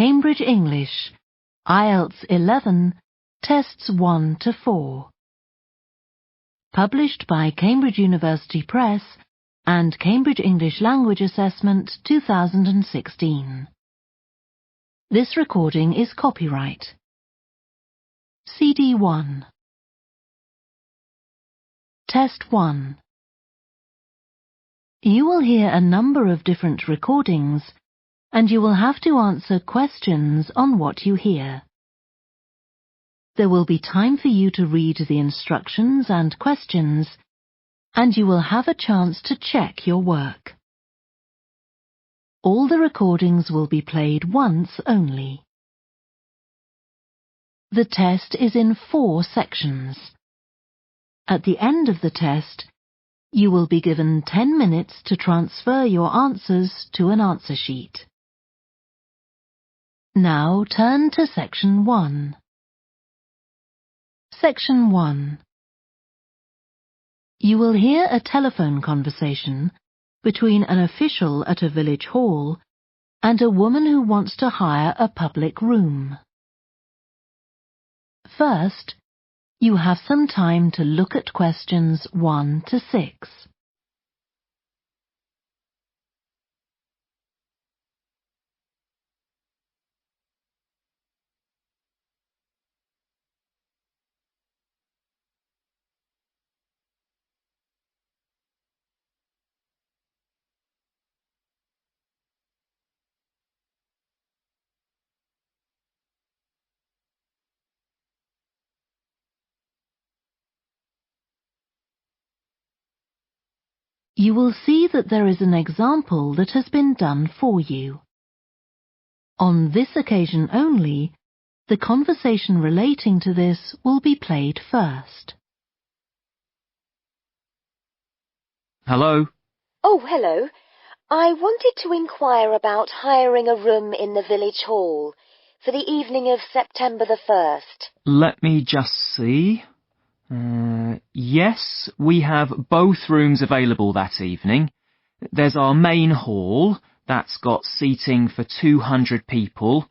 Cambridge English, IELTS 11, Tests 1 to 4. Published by Cambridge University Press and Cambridge English Language Assessment 2016. This recording is copyright. CD 1. Test 1. You will hear a number of different recordings, and you will have to answer questions on what you hear. There will be time for you to read the instructions and questions, and you will have a chance to check your work. All the recordings will be played once only. The test is in 4 sections. At the end of the test, you will be given 10 minutes to transfer your answers to an answer sheet. Now turn to Section 1. Section 1. You will hear a telephone conversation between an official at a village hall and a woman who wants to hire a public room. First, you have some time to look at questions 1 to 6. You will see that there is an example that has been done for you. On this occasion only, the conversation relating to this will be played first. Hello? Oh, hello. I wanted to inquire about hiring a room in the village hall for the evening of September the 1st. Let me just see. Yes, we have both rooms available that evening. There's our main hall, that's got seating for 200 people,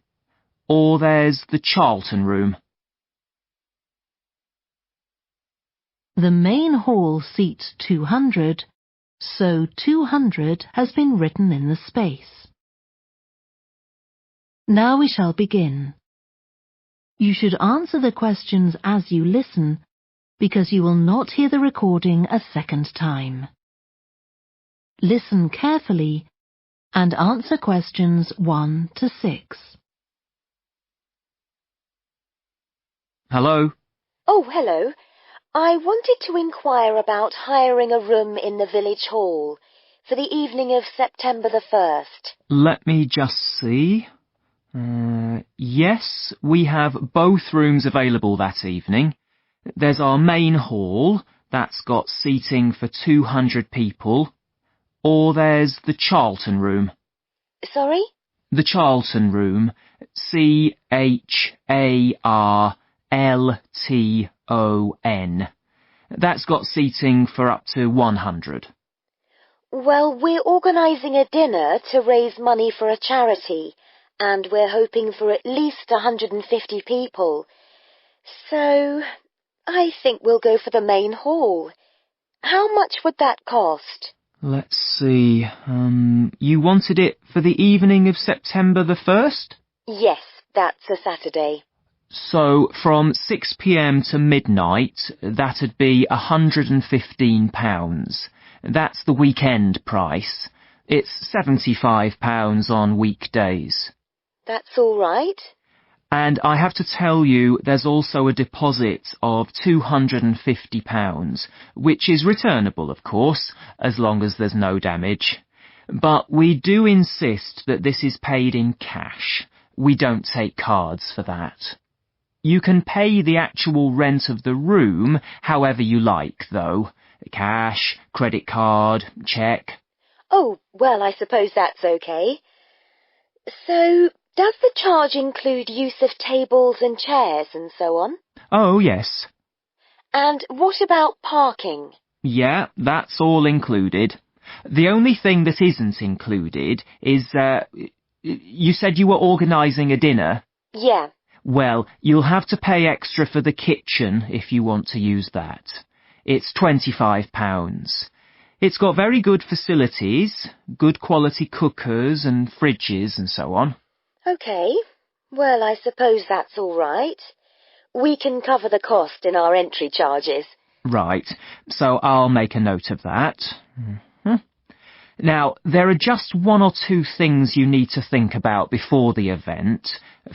or there's the Charlton room. The main hall seats 200, so 200 has been written in the space. Now we shall begin. You should answer the questions as you listen, because you will not hear the recording a second time. Listen carefully and answer questions 1 to 6. Hello? Oh, hello. I wanted to inquire about hiring a room in the village hall for the evening of September the 1st. Let me just see. Yes, we have both rooms available that evening. There's our main hall, that's got seating for 200 people, or there's the Charlton room. Sorry? The Charlton room, Charlton. That's got seating for up to 100. Well, we're organising a dinner to raise money for a charity, and we're hoping for at least 150 people. So I think we'll go for the main hall. How much would that cost? Let's see. You wanted it for the evening of September the 1st? Yes, that's a Saturday. So from 6 p.m. to midnight, that'd be £115. That's the weekend price. It's £75 on weekdays. That's all right. And I have to tell you, there's also a deposit of £250, which is returnable, of course, as long as there's no damage. But we do insist that this is paid in cash. We don't take cards for that. You can pay the actual rent of the room however you like, though. Cash, credit card, cheque. Oh, well, I suppose that's okay. So, does the charge include use of tables and chairs and so on? Oh, yes. And what about parking? Yeah, that's all included. The only thing that isn't included is, You said you were organising a dinner? Yeah. Well, you'll have to pay extra for the kitchen if you want to use that. It's £25. It's got very good facilities, good quality cookers and fridges and so on. OK. Well, I suppose that's all right. We can cover the cost in our entry charges. Right, so I'll make a note of that. Now, there are just one or two things you need to think about before the event.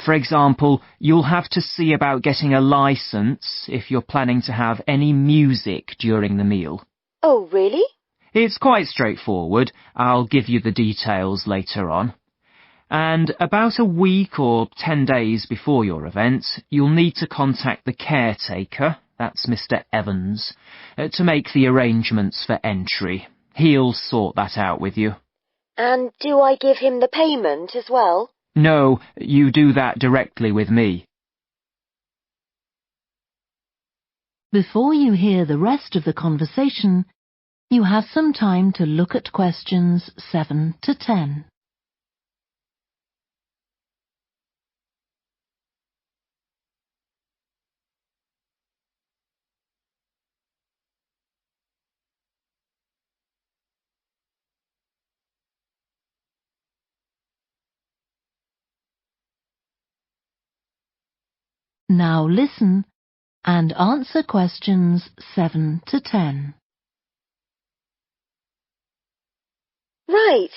For example, you'll have to see about getting a licence if you're planning to have any music during the meal. Oh, really? It's quite straightforward. I'll give you the details later on. And about a week or 10 days before your event, you'll need to contact the caretaker, that's Mr. Evans, to make the arrangements for entry. He'll sort that out with you. And do I give him the payment as well? No, you do that directly with me. Before you hear the rest of the conversation, you have some time to look at questions 7 to 10. Now listen and answer questions 7 to 10. Right.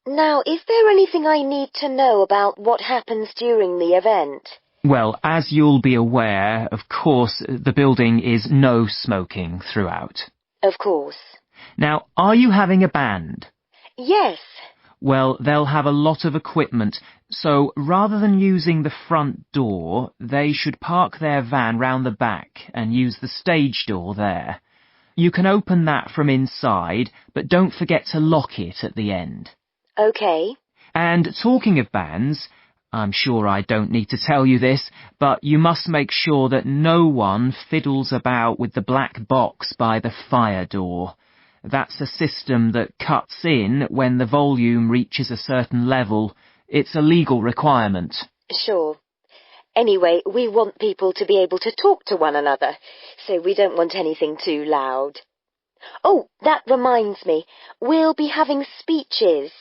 Now, is there anything I need to know about what happens during the event? Well, as you'll be aware, of course, the building is no smoking throughout. Of course. Now, are you having a band? Yes. Well, they'll have a lot of equipment, so rather than using the front door, they should park their van round the back and use the stage door there. You can open that from inside, but don't forget to lock it at the end. OK. And talking of bands, I'm sure I don't need to tell you this, but you must make sure that no one fiddles about with the black box by the fire door. That's a system that cuts in when the volume reaches a certain level. It's a legal requirement. Sure. Anyway, we want people to be able to talk to one another, so we don't want anything too loud. Oh, that reminds me. We'll be having speeches.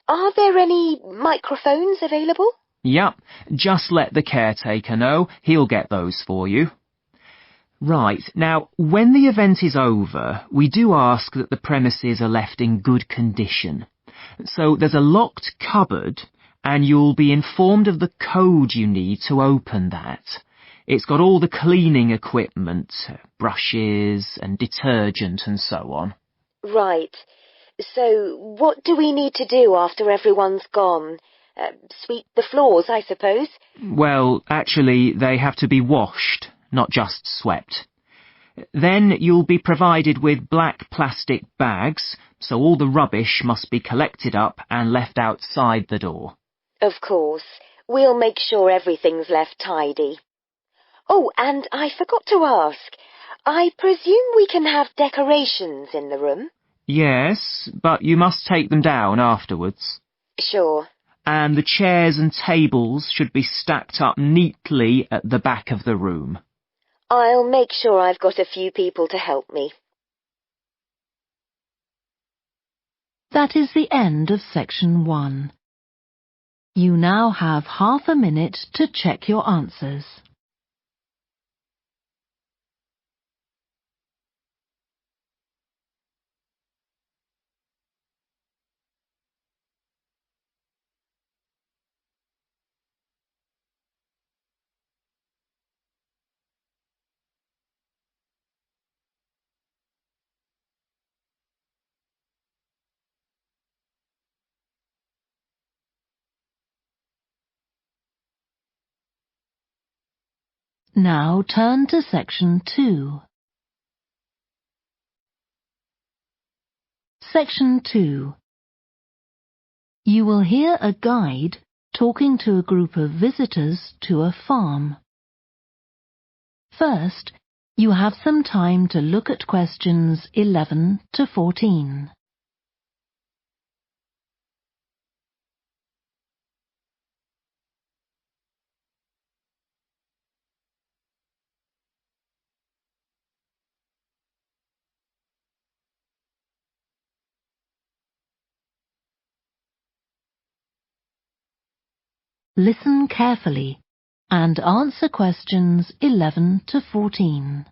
Are there any microphones available? Yep, just let the caretaker know. He'll get those for you. Right, now, when the event is over, we do ask that the premises are left in good condition. So there's a locked cupboard, and you'll be informed of the code you need to open that. It's got all the cleaning equipment, brushes and detergent and so on. Right. So what do we need to do after everyone's gone? Sweep the floors, I suppose? Well, actually, they have to be washed, not just swept. Then you'll be provided with black plastic bags, so all the rubbish must be collected up and left outside the door. Of course. We'll make sure everything's left tidy. Oh, and I forgot to ask. I presume we can have decorations in the room? Yes, but you must take them down afterwards. Sure. And the chairs and tables should be stacked up neatly at the back of the room. I'll make sure I've got a few people to help me. That is the end of section 1. You now have half a minute to check your answers. Now turn to section 2. Section 2. You will hear a guide talking to a group of visitors to a farm. First, you have some time to look at questions 11 to 14. Listen carefully and answer questions 11 to 14.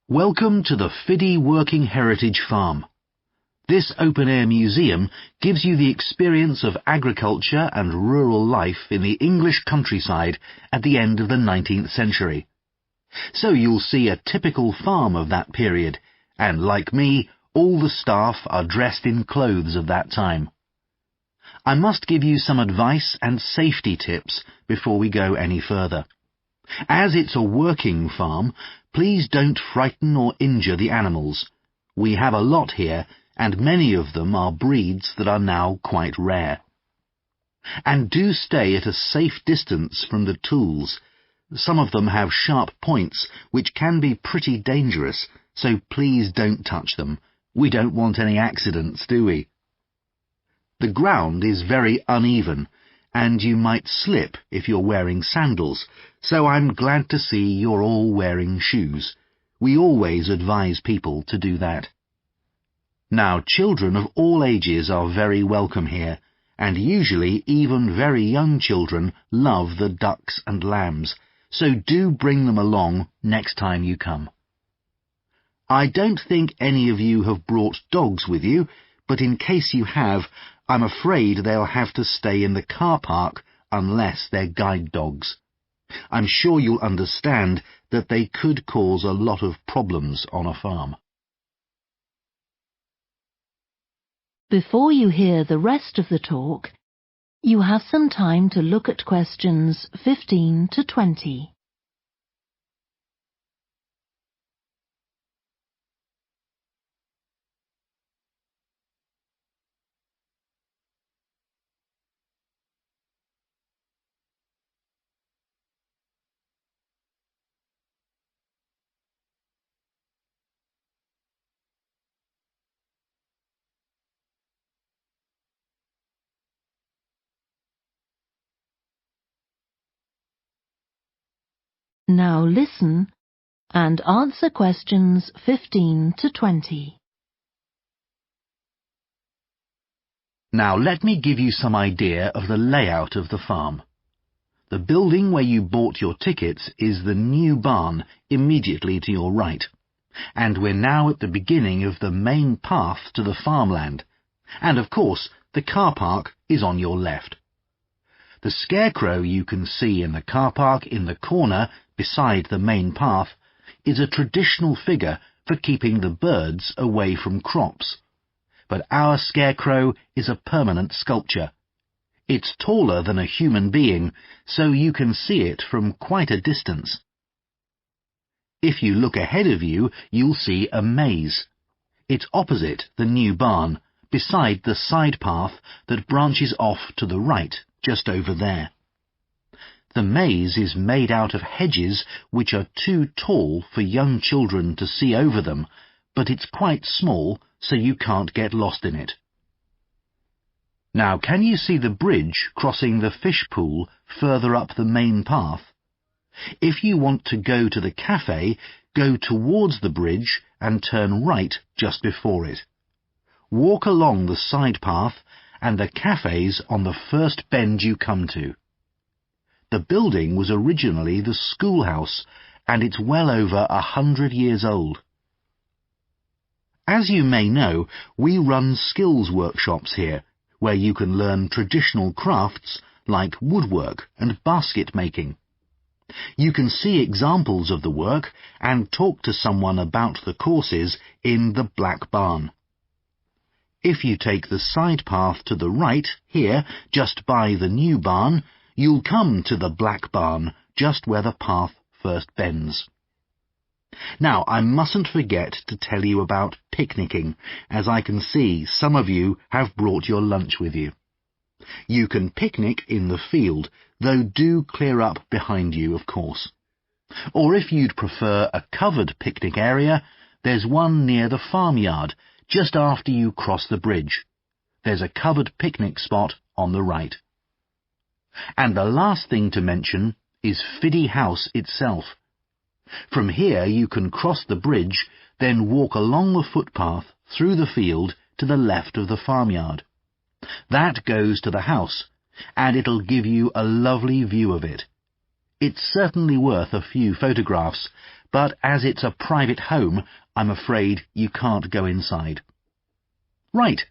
Welcome to the Fiddy Working Heritage Farm. This open-air museum gives you the experience of agriculture and rural life in the English countryside at the end of the 19th century. So you'll see a typical farm of that period, and like me, all the staff are dressed in clothes of that time. I must give you some advice and safety tips before we go any further. As it's a working farm, please don't frighten or injure the animals. We have a lot here, and many of them are breeds that are now quite rare. And do stay at a safe distance from the tools. Some of them have sharp points, which can be pretty dangerous, so please don't touch them. We don't want any accidents, do we? The ground is very uneven, and you might slip if you're wearing sandals, so I'm glad to see you're all wearing shoes. We always advise people to do that. Now, children of all ages are very welcome here, and usually even very young children love the ducks and lambs, so do bring them along next time you come. I don't think any of you have brought dogs with you, but in case you have, I'm afraid they'll have to stay in the car park unless they're guide dogs. I'm sure you'll understand that they could cause a lot of problems on a farm. Before you hear the rest of the talk, you have some time to look at questions 15 to 20. Now listen and answer questions 15 to 20. Now let me give you some idea of the layout of the farm. The building where you bought your tickets is the new barn immediately to your right, and we're now at the beginning of the main path to the farmland, and of course the car park is on your left. The scarecrow you can see in the car park in the corner beside the main path is a traditional figure for keeping the birds away from crops. But our scarecrow is a permanent sculpture. It's taller than a human being, so you can see it from quite a distance. If you look ahead of you, you'll see a maze. It's opposite the new barn, beside the side path that branches off to the right, just over there. The maze is made out of hedges which are too tall for young children to see over them, but it's quite small, so you can't get lost in it. Now, can you see the bridge crossing the fish pool further up the main path? If you want to go to the cafe, go towards the bridge and turn right just before it. Walk along the side path, and the cafe's on the first bend you come to. The building was originally the schoolhouse, and it's well over 100 years old. As you may know, we run skills workshops here, where you can learn traditional crafts like woodwork and basket making. You can see examples of the work and talk to someone about the courses in the Black Barn. If you take the side path to the right, here, just by the new barn, you'll come to the Black Barn, just where the path first bends. Now, I mustn't forget to tell you about picnicking, as I can see some of you have brought your lunch with you. You can picnic in the field, though do clear up behind you, of course. Or if you'd prefer a covered picnic area, there's one near the farmyard, just after you cross the bridge. There's a covered picnic spot on the right. And the last thing to mention is Fiddy House itself. From here you can cross the bridge, then walk along the footpath through the field to the left of the farmyard. That goes to the house, and it'll give you a lovely view of it. It's certainly worth a few photographs, but as it's a private home, I'm afraid you can't go inside. Right,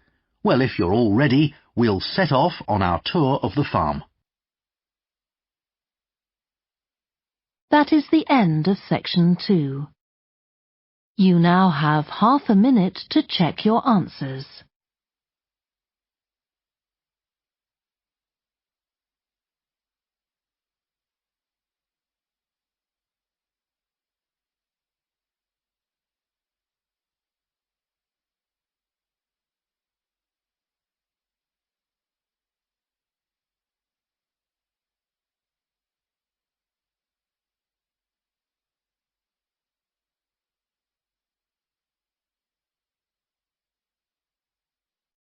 well, if you're all ready, we'll set off on our tour of the farm. That is the end of section 2. You now have half a minute to check your answers.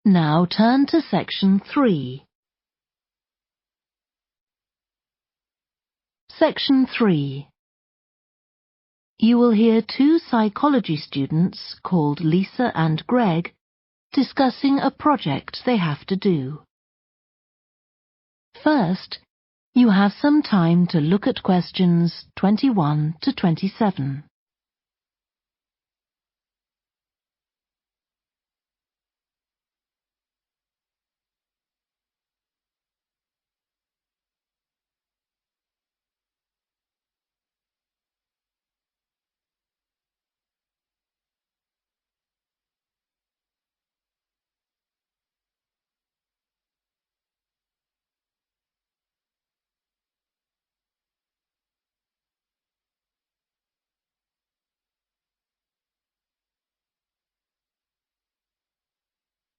Now turn to section 3. Section 3. You will hear two psychology students called Lisa and Greg discussing a project they have to do. First, you have some time to look at questions 21 to 27.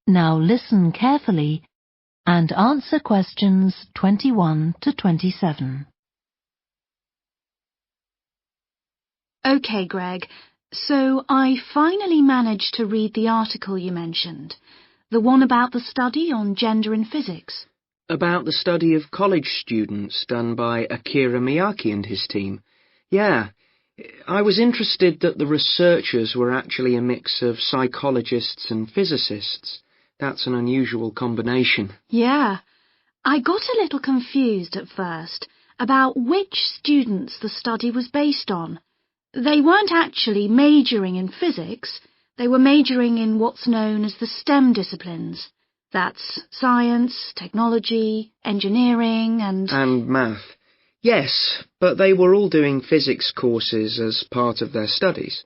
Now listen carefully and answer questions 21 to 27. OK, Greg, so I finally managed to read the article you mentioned, the one about the study on gender in physics. About the study of college students done by Akira Miyake and his team. Yeah, I was interested that the researchers were actually a mix of psychologists and physicists. That's an unusual combination. Yeah, I got a little confused at first about which students the study was based on. They weren't actually majoring in physics, they were majoring in what's known as the STEM disciplines. That's science, technology, engineering and math. Yes, but they were all doing physics courses as part of their studies.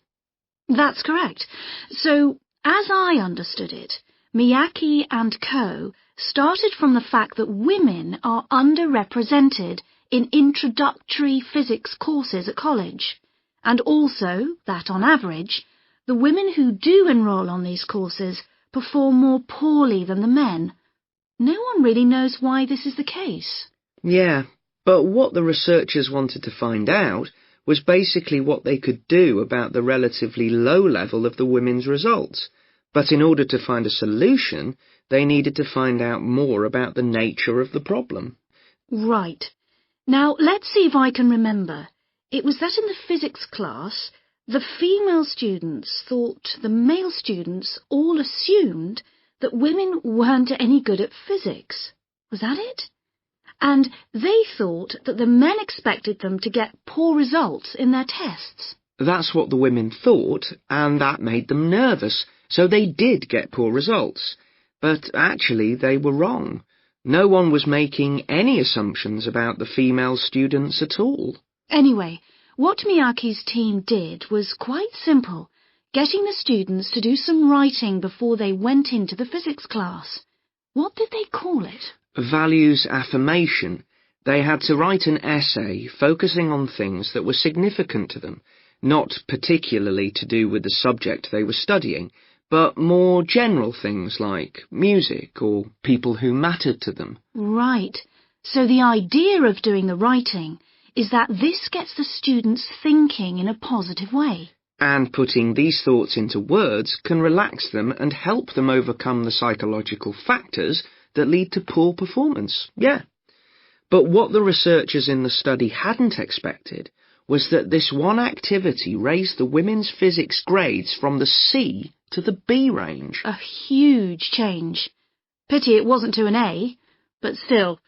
That's correct. So, as I understood it, Miyake and co. started from the fact that women are underrepresented in introductory physics courses at college, and also that, on average, the women who do enroll on these courses perform more poorly than the men. No one really knows why this is the case. Yeah, but what the researchers wanted to find out was basically what they could do about the relatively low level of the women's results. But in order to find a solution, they needed to find out more about the nature of the problem. Right. Now, let's see if I can remember. It was that in the physics class, the female students thought the male students all assumed that women weren't any good at physics. Was that it? And they thought that the men expected them to get poor results in their tests. That's what the women thought, and that made them nervous. So they did get poor results, but actually they were wrong. No one was making any assumptions about the female students at all. Anyway, what Miyake's team did was quite simple, getting the students to do some writing before they went into the physics class. What did they call it? Values affirmation. They had to write an essay focusing on things that were significant to them, not particularly to do with the subject they were studying, but more general things like music or people who mattered to them. Right. So the idea of doing the writing is that this gets the students thinking in a positive way. And putting these thoughts into words can relax them and help them overcome the psychological factors that lead to poor performance. Yeah. But what the researchers in the study hadn't expected was that this one activity raised the women's physics grades from the C to the B range. A huge change. Pity it wasn't to an A, but still.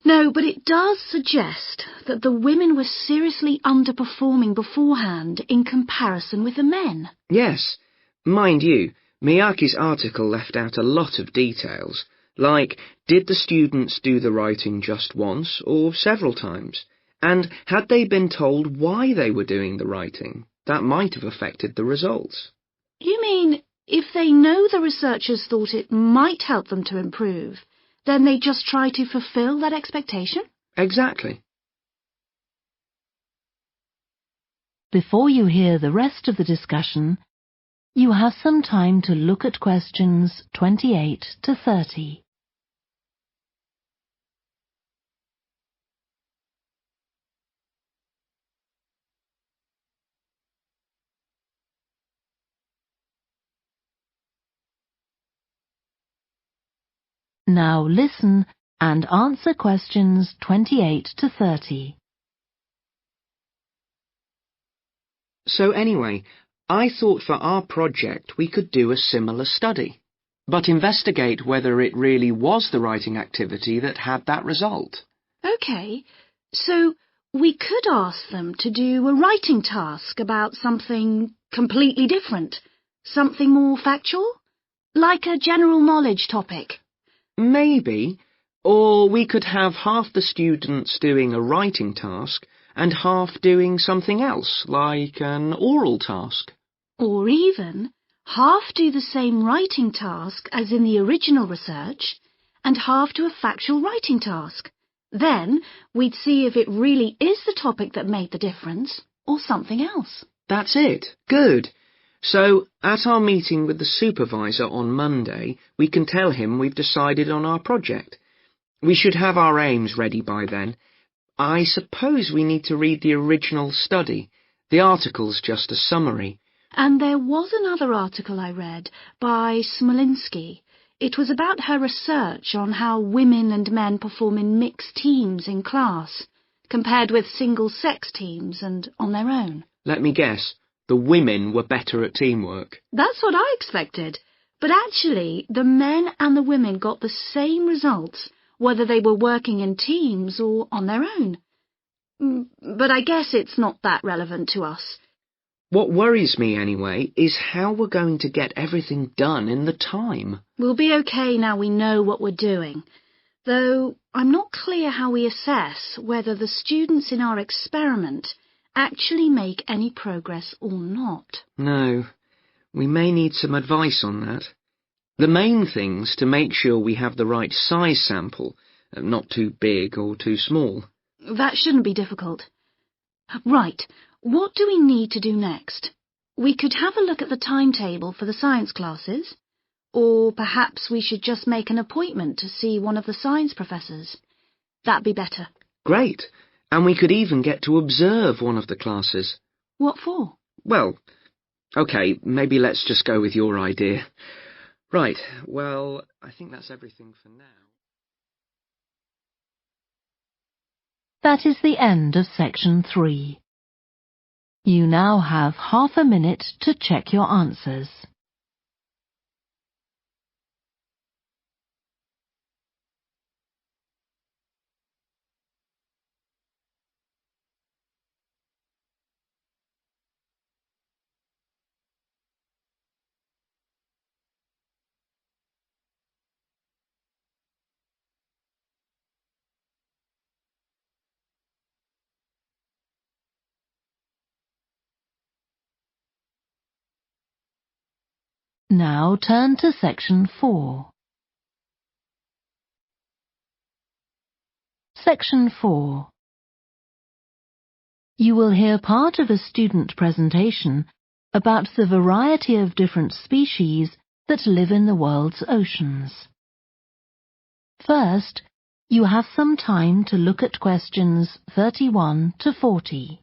No, but it does suggest that the women were seriously underperforming beforehand in comparison with the men. Yes. Mind you, Miyake's article left out a lot of details, like did the students do the writing just once or several times? And had they been told why they were doing the writing? That might have affected the results. You mean if they know the researchers thought it might help them to improve, then they just try to fulfill that expectation? Exactly. Before you hear the rest of the discussion, you have some time to look at questions 28 to 30. Now listen and answer questions 28 to 30. So anyway, I thought for our project we could do a similar study, but investigate whether it really was the writing activity that had that result. OK, so we could ask them to do a writing task about something completely different, something more factual, like a general knowledge topic. Maybe. Or we could have half the students doing a writing task and half doing something else, like an oral task. Or even half do the same writing task as in the original research and half do a factual writing task. Then we'd see if it really is the topic that made the difference or something else. That's it. Good. So, at our meeting with the supervisor on Monday, we can tell him we've decided on our project. We should have our aims ready by then. I suppose we need to read the original study. The article's just a summary. And there was another article I read by Smolinski. It was about her research on how women and men perform in mixed teams in class, compared with single-sex teams and on their own. Let me guess. The women were better at teamwork. That's what I expected. But actually, the men and the women got the same results, whether they were working in teams or on their own. But I guess it's not that relevant to us. What worries me, anyway, is how we're going to get everything done in the time. We'll be okay now we know what we're doing. Though I'm not clear how we assess whether the students in our experiment actually make any progress or not. No, we may need some advice on that. The main thing's to make sure we have the right size sample, not too big or too small. That shouldn't be difficult. Right, what do we need to do next? We could have a look at the timetable for the science classes, or perhaps we should just make an appointment to see one of the science professors. That'd be better. Great. And we could even get to observe one of the classes. What for? Well, OK, maybe let's just go with your idea. Right, well, I think that's everything for now. That is the end of section 3. You now have half a minute to check your answers. Now turn to section 4. Section 4. You will hear part of a student presentation about the variety of different species that live in the world's oceans. First, you have some time to look at questions 31 to 40.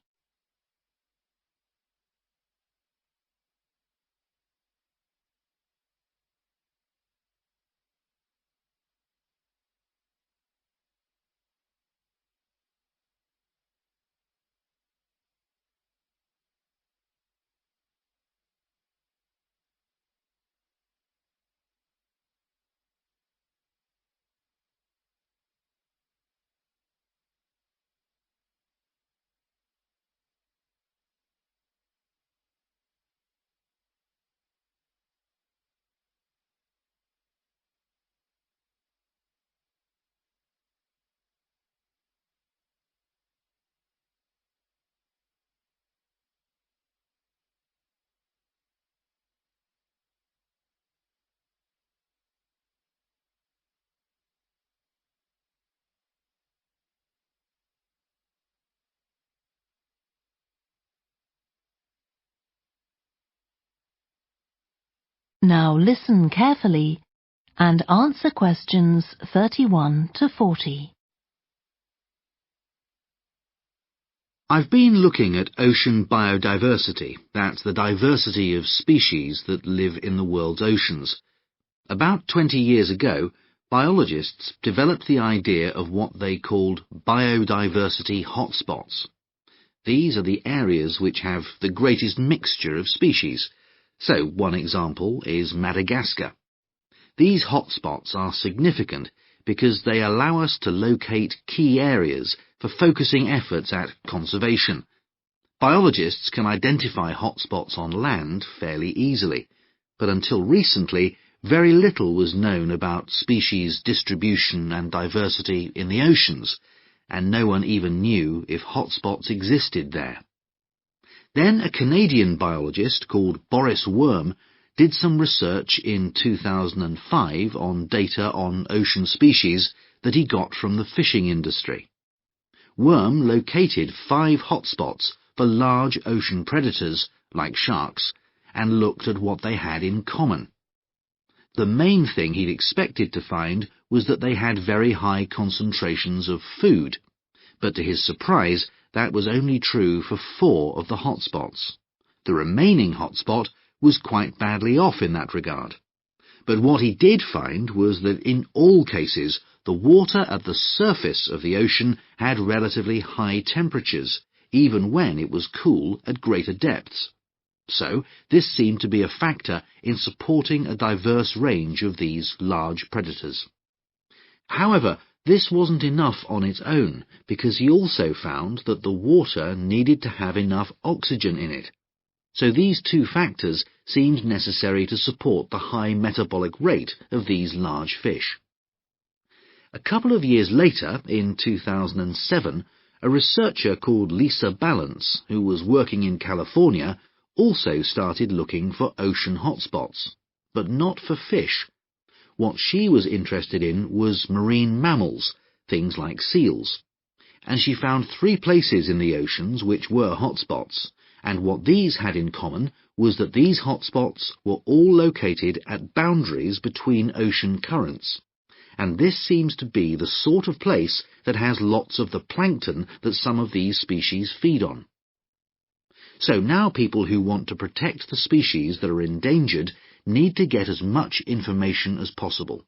Now listen carefully and answer questions 31 to 40. I've been looking at ocean biodiversity. That's the diversity of species that live in the world's oceans. About 20 years ago, biologists developed the idea of what they called biodiversity hotspots. These are the areas which have the greatest mixture of species. So, one example is Madagascar. These hotspots are significant because they allow us to locate key areas for focusing efforts at conservation. Biologists can identify hotspots on land fairly easily, but until recently, very little was known about species distribution and diversity in the oceans, and no one even knew if hotspots existed there. Then a Canadian biologist called Boris Worm did some research in 2005 on data on ocean species that he got from the fishing industry. Worm located 5 hotspots for large ocean predators, like sharks, and looked at what they had in common. The main thing he'd expected to find was that they had very high concentrations of food, but to his surprise, that was only true for 4 of the hotspots. The remaining hotspot was quite badly off in that regard. But what he did find was that in all cases, the water at the surface of the ocean had relatively high temperatures, even when it was cool at greater depths. So, this seemed to be a factor in supporting a diverse range of these large predators. However, this wasn't enough on its own, because he also found that the water needed to have enough oxygen in it. So these 2 factors seemed necessary to support the high metabolic rate of these large fish. A couple of years later, in 2007, a researcher called Lisa Balance, who was working in California, also started looking for ocean hotspots, but not for fish. What she was interested in was marine mammals, things like seals. And she found 3 places in the oceans which were hotspots, and what these had in common was that these hotspots were all located at boundaries between ocean currents. And this seems to be the sort of place that has lots of the plankton that some of these species feed on. So now people who want to protect the species that are endangered need to get as much information as possible.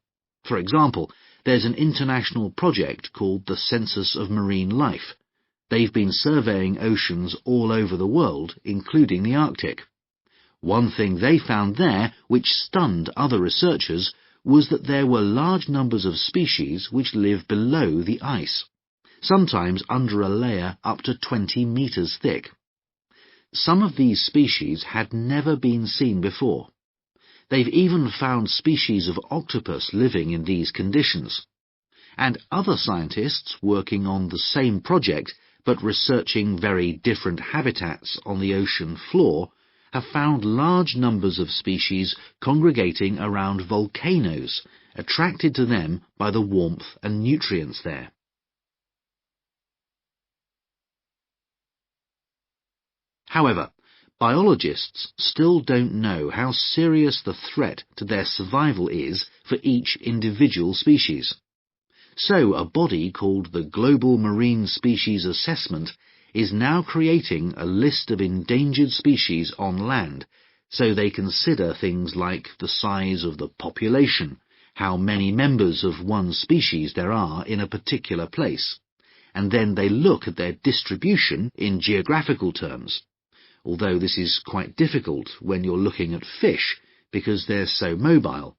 For example, there's an international project called the Census of Marine Life. They've been surveying oceans all over the world, including the Arctic. One thing they found there, which stunned other researchers, was that there were large numbers of species which live below the ice, sometimes under a layer up to 20 meters thick. Some of these species had never been seen before. They've even found species of octopus living in these conditions. And other scientists working on the same project, but researching very different habitats on the ocean floor, have found large numbers of species congregating around volcanoes, attracted to them by the warmth and nutrients there. However, biologists still don't know how serious the threat to their survival is for each individual species. So a body called the Global Marine Species Assessment is now creating a list of endangered species on land, so they consider things like the size of the population, how many members of one species there are in a particular place, and then they look at their distribution in geographical terms. Although this is quite difficult when you're looking at fish, because they're so mobile.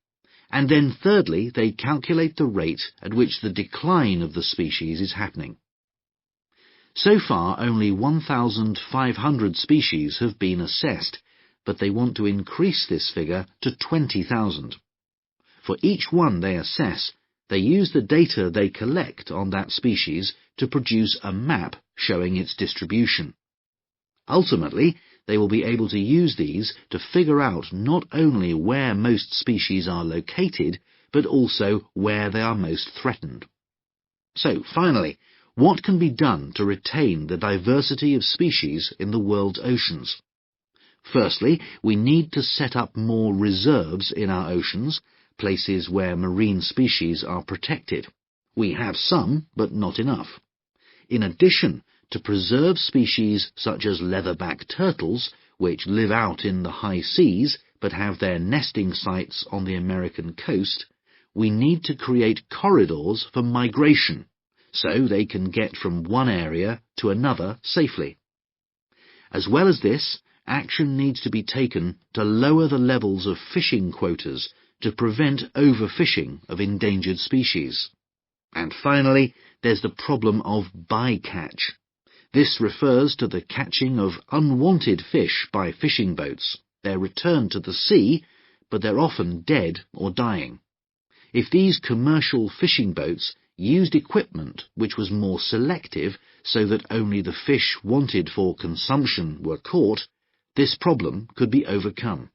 And then thirdly, they calculate the rate at which the decline of the species is happening. So far, only 1,500 species have been assessed, but they want to increase this figure to 20,000. For each one they assess, they use the data they collect on that species to produce a map showing its distribution. Ultimately, they will be able to use these to figure out not only where most species are located, but also where they are most threatened. So, finally, what can be done to retain the diversity of species in the world's oceans? Firstly, we need to set up more reserves in our oceans, places where marine species are protected. We have some, but not enough. In addition, to preserve species such as leatherback turtles, which live out in the high seas but have their nesting sites on the American coast, we need to create corridors for migration, so they can get from one area to another safely. As well as this, action needs to be taken to lower the levels of fishing quotas to prevent overfishing of endangered species. And finally, there's the problem of bycatch. This refers to the catching of unwanted fish by fishing boats. They're returned to the sea, but they're often dead or dying. If these commercial fishing boats used equipment which was more selective so that only the fish wanted for consumption were caught, this problem could be overcome.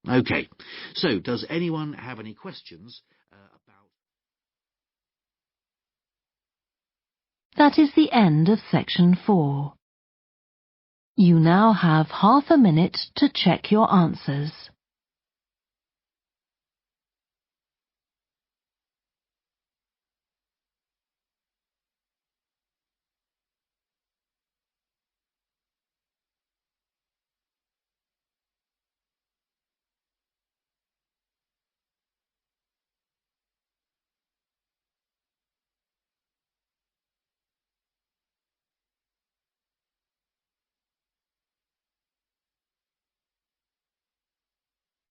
OK, so does anyone have any questions about... That is the end of section 4. You now have half a minute to check your answers.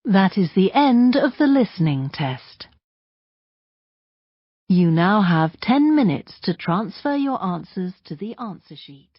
That is the end of the listening test. You now have 10 minutes to transfer your answers to the answer sheet.